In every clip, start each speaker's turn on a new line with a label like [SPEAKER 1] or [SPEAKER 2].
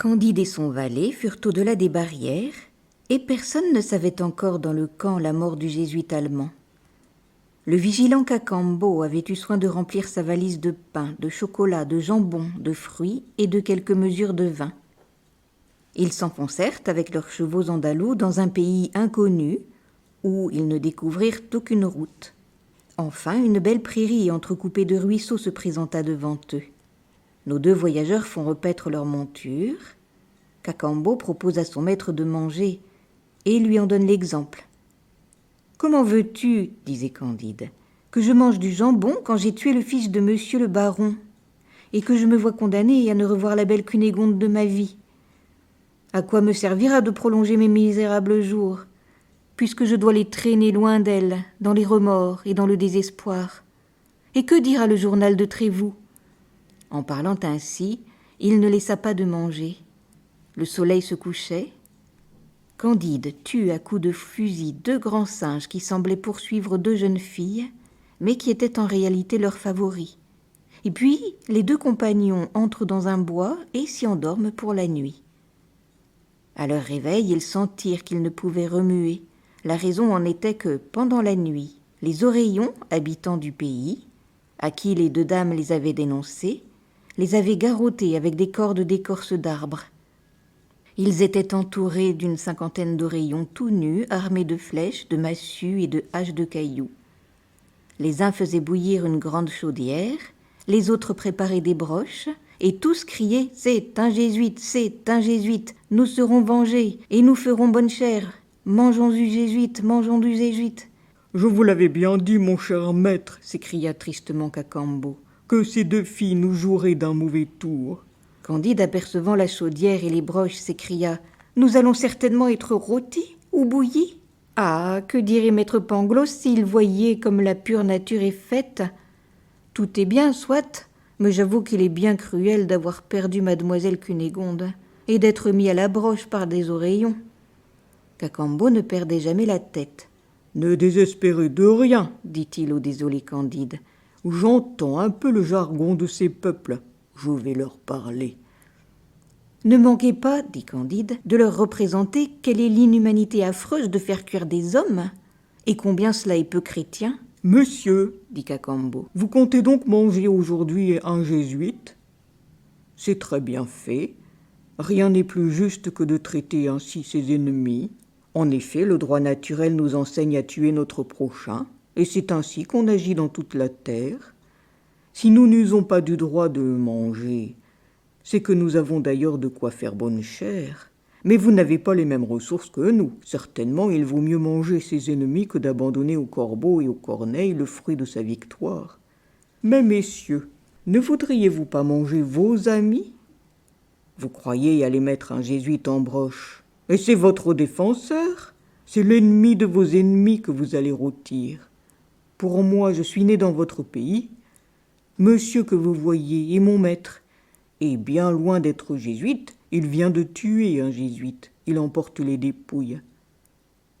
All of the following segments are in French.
[SPEAKER 1] Candide et son valet furent au-delà des barrières, et personne ne savait encore dans le camp la mort du jésuite allemand. Le vigilant Cacambo avait eu soin de remplir sa valise de pain, de chocolat, de jambon, de fruits et de quelques mesures de vin. Ils s'enfoncèrent avec leurs chevaux andalous dans un pays inconnu où ils ne découvrirent aucune route. Enfin, une belle prairie entrecoupée de ruisseaux se présenta devant eux. Nos deux voyageurs font repaître leurs montures. Cacambo propose à son maître de manger et lui en donne l'exemple. « Comment veux-tu, disait Candide, que je mange du jambon quand j'ai tué le fils de monsieur le baron et que je me vois condamné à ne revoir la belle Cunégonde de ma vie? À quoi me servira de prolonger mes misérables jours, puisque je dois les traîner loin d'elle, dans les remords et dans le désespoir? Et que dira le journal de Trévoux ?» En parlant ainsi, il ne laissa pas de manger. Le soleil se couchait. Candide tue à coups de fusil 2 grands singes qui semblaient poursuivre 2 jeunes filles, mais qui étaient en réalité leurs favoris. Et puis, les 2 compagnons entrent dans un bois et s'y endorment pour la nuit. À leur réveil, ils sentirent qu'ils ne pouvaient remuer. La raison en était que, pendant la nuit, les Oreillons, habitants du pays, à qui les 2 dames les avaient dénoncés, les avaient garrottés avec des cordes d'écorce d'arbres. Ils étaient entourés d'une 50aine d'oreillons tout nus, armés de flèches, de massues et de haches de cailloux. Les uns faisaient bouillir une grande chaudière, les autres préparaient des broches, et tous criaient « C'est un jésuite, nous serons vengés, et nous ferons bonne chère. Mangeons du jésuite, mangeons du jésuite. »
[SPEAKER 2] « Je vous l'avais bien dit, mon cher maître, s'écria tristement Cacambo, que ces 2 filles nous joueraient d'un mauvais tour. »
[SPEAKER 1] Candide, apercevant la chaudière et les broches, s'écria « Nous allons certainement être rôtis ou bouillis. Ah, que dirait maître Pangloss s'il voyait comme la pure nature est faite? Tout est bien, soit, mais j'avoue qu'il est bien cruel d'avoir perdu mademoiselle Cunégonde et d'être mis à la broche par des oreillons. » Cacambo ne perdait jamais la tête.
[SPEAKER 2] « Ne désespérez de rien, dit-il au désolé Candide. J'entends un peu le jargon de ces peuples. Je vais leur parler. »
[SPEAKER 1] « Ne manquez pas, dit Candide, de leur représenter quelle est l'inhumanité affreuse de faire cuire des hommes, et combien cela est peu chrétien. »«
[SPEAKER 2] Monsieur,
[SPEAKER 1] dit Cacambo,
[SPEAKER 2] vous comptez donc manger aujourd'hui un jésuite? C'est très bien fait. Rien n'est plus juste que de traiter ainsi ses ennemis. En effet, le droit naturel nous enseigne à tuer notre prochain, et c'est ainsi qu'on agit dans toute la terre. Si nous n'usons pas du droit de manger, c'est que nous avons d'ailleurs de quoi faire bonne chère. Mais vous n'avez pas les mêmes ressources que nous. Certainement, il vaut mieux manger ses ennemis que d'abandonner aux corbeaux et aux corneilles le fruit de sa victoire. Mais messieurs, ne voudriez-vous pas manger vos amis? Vous croyez aller mettre un jésuite en broche, et c'est votre défenseur. C'est l'ennemi de vos ennemis que vous allez rôtir. Pour moi, je suis né dans votre pays. Monsieur que vous voyez est mon maître. Et bien loin d'être jésuite, il vient de tuer un jésuite. Il emporte les dépouilles.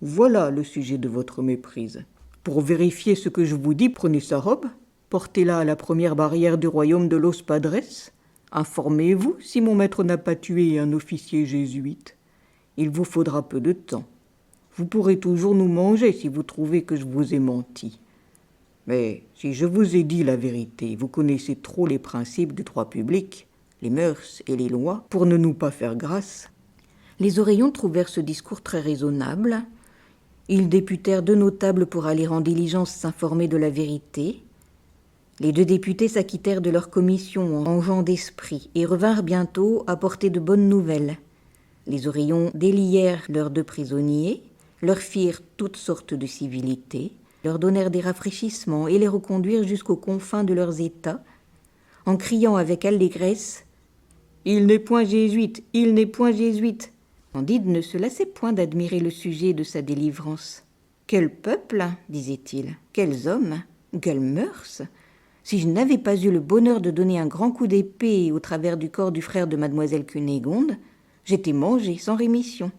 [SPEAKER 2] Voilà le sujet de votre méprise. Pour vérifier ce que je vous dis, prenez sa robe, portez-la à la première barrière du royaume de Los Padres. Informez-vous si mon maître n'a pas tué un officier jésuite. Il vous faudra peu de temps. Vous pourrez toujours nous manger si vous trouvez que je vous ai menti. Mais si je vous ai dit la vérité, vous connaissez trop les principes du droit public, les mœurs et les lois, pour ne nous pas faire grâce. »
[SPEAKER 1] Les Oreillons trouvèrent ce discours très raisonnable. Ils députèrent 2 notables pour aller en diligence s'informer de la vérité. Les 2 députés s'acquittèrent de leur commission en gens d'esprit et revinrent bientôt apporter de bonnes nouvelles. Les Oreillons délièrent leurs 2 prisonniers, leur firent toutes sortes de civilités, leur donnèrent des rafraîchissements et les reconduirent jusqu'aux confins de leurs États, en criant avec allégresse « Il n'est point jésuite, il n'est point jésuite !» Candide ne se lassait point d'admirer le sujet de sa délivrance. « Quel peuple, disait-il, quels hommes, quelles mœurs! Si je n'avais pas eu le bonheur de donner un grand coup d'épée au travers du corps du frère de mademoiselle Cunégonde, j'étais mangé sans rémission.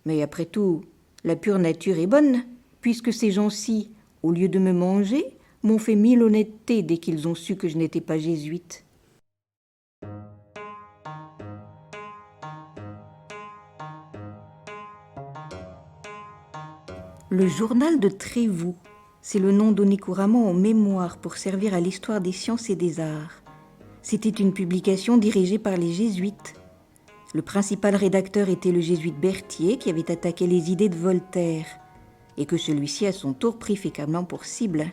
[SPEAKER 1] Mais après tout, la pure nature est bonne, puisque ces gens-ci, au lieu de me manger, m'ont fait 1000 honnêtetés dès qu'ils ont su que je n'étais pas jésuite. » Le journal de Trévoux, c'est le nom donné couramment aux mémoires pour servir à l'histoire des sciences et des arts. C'était une publication dirigée par les jésuites. Le principal rédacteur était le jésuite Berthier qui avait attaqué les idées de Voltaire et que celui-ci à son tour prit fécamment pour cible.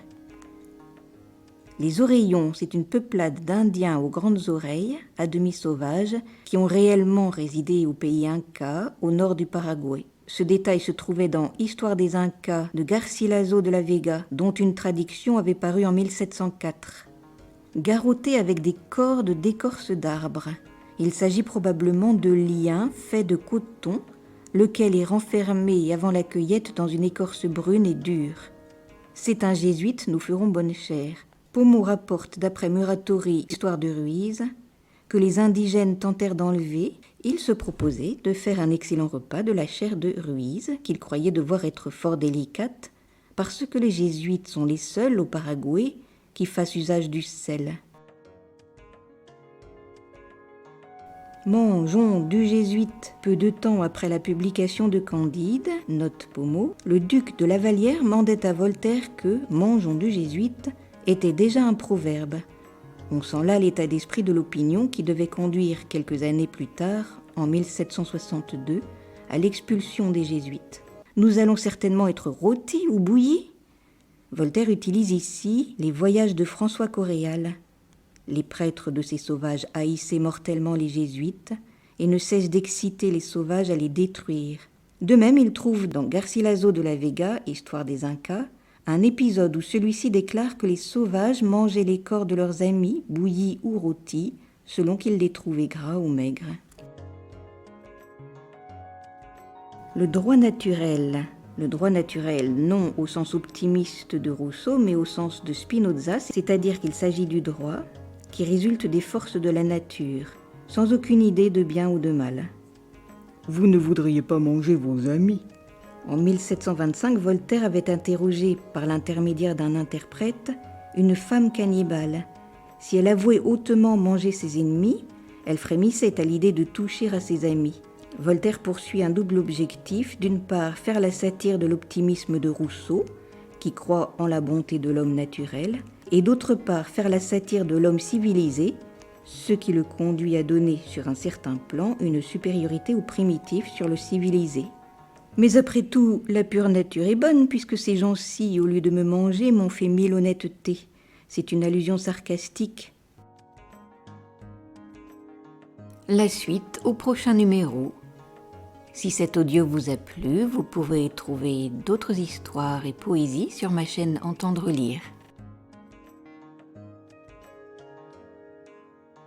[SPEAKER 1] Les Oreillons, c'est une peuplade d'Indiens aux grandes oreilles, à demi sauvages, qui ont réellement résidé au pays Inca, au nord du Paraguay. Ce détail se trouvait dans Histoire des Incas de Garcilaso de la Vega, dont une traduction avait paru en 1704. Garrotté avec des cordes d'écorce d'arbres. Il s'agit probablement de liens faits de coton, lequel est renfermé avant la cueillette dans une écorce brune et dure. C'est un jésuite, nous ferons bonne chère. Pommeau rapporte, d'après Muratori, Histoire de Ruiz, que les indigènes tentèrent d'enlever. Ils se proposaient de faire un excellent repas de la chair de Ruiz, qu'ils croyaient devoir être fort délicate, parce que les jésuites sont les seuls au Paraguay qui fassent usage du sel. Mongeon du jésuite, peu de temps après la publication de Candide, note Pommeau, le duc de Lavallière mandait à Voltaire que Mongeon du jésuite était déjà un proverbe. On sent là l'état d'esprit de l'opinion qui devait conduire quelques années plus tard, en 1762, à l'expulsion des jésuites. Nous allons certainement être rôtis ou bouillis. Voltaire utilise ici les voyages de François Coréal. Les prêtres de ces sauvages haïssaient mortellement les jésuites et ne cessent d'exciter les sauvages à les détruire. De même, il trouve dans Garcilaso de la Vega, Histoire des Incas, un épisode où celui-ci déclare que les sauvages mangeaient les corps de leurs amis, bouillis ou rôtis, selon qu'ils les trouvaient gras ou maigres. Le droit naturel, non au sens optimiste de Rousseau, mais au sens de Spinoza, c'est-à-dire qu'il s'agit du droit qui résulte des forces de la nature, sans aucune idée de bien ou de mal.
[SPEAKER 2] Vous ne voudriez pas manger vos amis?
[SPEAKER 1] En 1725, Voltaire avait interrogé, par l'intermédiaire d'un interprète, une femme cannibale. Si elle avouait hautement manger ses ennemis, elle frémissait à l'idée de toucher à ses amis. Voltaire poursuit un double objectif, d'une part faire la satire de l'optimisme de Rousseau, qui croit en la bonté de l'homme naturel, et d'autre part faire la satire de l'homme civilisé, ce qui le conduit à donner, sur un certain plan, une supériorité au primitif sur le civilisé. Mais après tout, la pure nature est bonne, puisque ces gens-ci, au lieu de me manger, m'ont fait 1000 honnêtetés. C'est une allusion sarcastique. La suite au prochain numéro. Si cet audio vous a plu, vous pouvez trouver d'autres histoires et poésies sur ma chaîne Entendre lire.